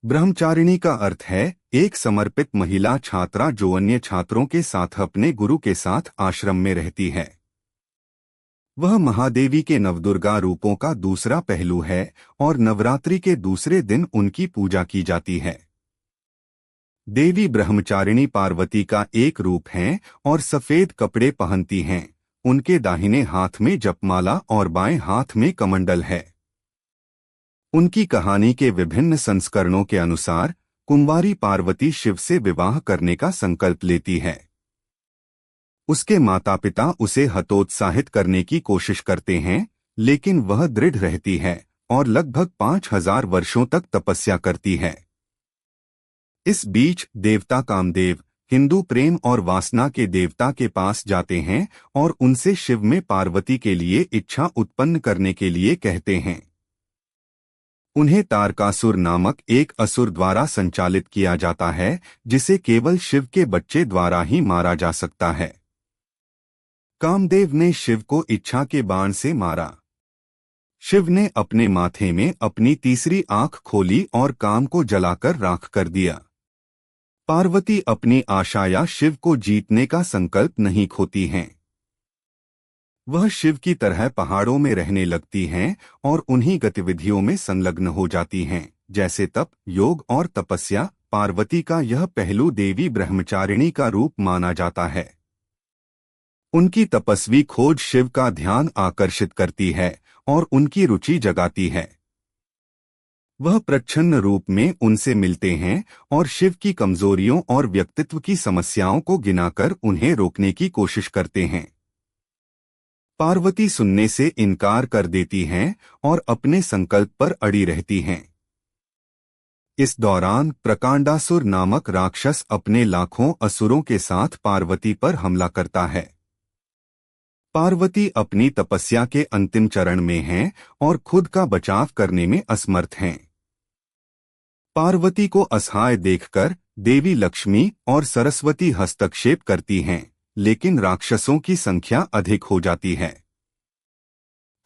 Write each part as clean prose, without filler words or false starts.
ब्रह्मचारिणी का अर्थ है एक समर्पित महिला छात्रा जो अन्य छात्रों के साथ अपने गुरु के साथ आश्रम में रहती है। वह महादेवी के नवदुर्गा रूपों का दूसरा पहलू है और नवरात्रि के दूसरे दिन उनकी पूजा की जाती है। देवी ब्रह्मचारिणी पार्वती का एक रूप हैं और सफेद कपड़े पहनती हैं। उनके दाहिने हाथ में जपमाला और बाएं हाथ में कमंडल है। उनकी कहानी के विभिन्न संस्करणों के अनुसार कुंवारी पार्वती शिव से विवाह करने का संकल्प लेती है। उसके माता पिता उसे हतोत्साहित करने की कोशिश करते हैं, लेकिन वह दृढ़ रहती है और लगभग 5000 वर्षों तक तपस्या करती है। इस बीच देवता कामदेव हिंदू प्रेम और वासना के देवता के पास जाते हैं और उनसे शिव में पार्वती के लिए इच्छा उत्पन्न करने के लिए कहते हैं। उन्हें तारकासुर नामक एक असुर द्वारा संचालित किया जाता है, जिसे केवल शिव के बच्चे द्वारा ही मारा जा सकता है। कामदेव ने शिव को इच्छा के बाण से मारा। शिव ने अपने माथे में अपनी तीसरी आंख खोली और काम को जलाकर राख कर दिया। पार्वती अपनी आशा या शिव को जीतने का संकल्प नहीं खोती हैं। वह शिव की तरह पहाड़ों में रहने लगती हैं और उन्हीं गतिविधियों में संलग्न हो जाती हैं, जैसे तप, योग और तपस्या। पार्वती का यह पहलू देवी ब्रह्मचारिणी का रूप माना जाता है। उनकी तपस्वी खोज शिव का ध्यान आकर्षित करती है और उनकी रुचि जगाती है। वह प्रच्छन्न रूप में उनसे मिलते हैं और शिव की कमजोरियों और व्यक्तित्व की समस्याओं को गिनाकर उन्हें रोकने की कोशिश करते हैं। पार्वती सुनने से इनकार कर देती हैं और अपने संकल्प पर अड़ी रहती हैं। इस दौरान प्रकांडासुर नामक राक्षस अपने लाखों असुरों के साथ पार्वती पर हमला करता है। पार्वती अपनी तपस्या के अंतिम चरण में हैं और खुद का बचाव करने में असमर्थ हैं। पार्वती को असहाय देखकर देवी लक्ष्मी और सरस्वती हस्तक्षेप करती हैं, लेकिन राक्षसों की संख्या अधिक हो जाती है।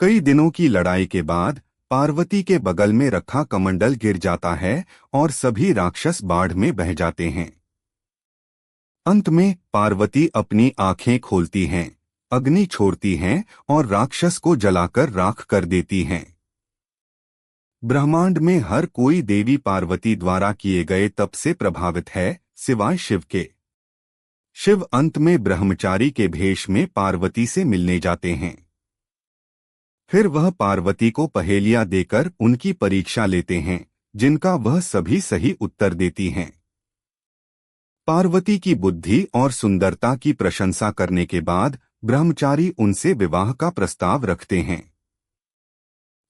कई दिनों की लड़ाई के बाद पार्वती के बगल में रखा कमंडल गिर जाता है और सभी राक्षस बाढ़ में बह जाते हैं। अंत में पार्वती अपनी आंखें खोलती हैं, अग्नि छोड़ती हैं और राक्षस को जलाकर राख कर देती हैं। ब्रह्मांड में हर कोई देवी पार्वती द्वारा किए गए तप से प्रभावित है, सिवाय शिव के। शिव अंत में ब्रह्मचारी के भेष में पार्वती से मिलने जाते हैं। फिर वह पार्वती को पहेलियां देकर उनकी परीक्षा लेते हैं, जिनका वह सभी सही उत्तर देती हैं। पार्वती की बुद्धि और सुंदरता की प्रशंसा करने के बाद ब्रह्मचारी उनसे विवाह का प्रस्ताव रखते हैं।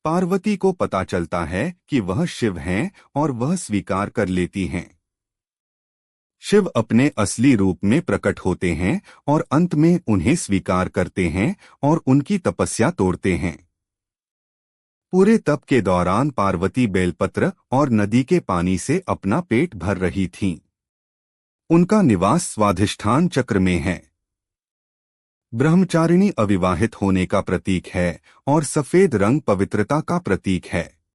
पार्वती को पता चलता है कि वह शिव हैं और वह स्वीकार कर लेती हैं। शिव अपने असली रूप में प्रकट होते हैं और अंत में उन्हें स्वीकार करते हैं और उनकी तपस्या तोड़ते हैं। पूरे तप के दौरान पार्वती बेलपत्र और नदी के पानी से अपना पेट भर रही थीं। उनका निवास स्वाधिष्ठान चक्र में है। ब्रह्मचारिणी अविवाहित होने का प्रतीक है और सफेद रंग पवित्रता का प्रतीक है।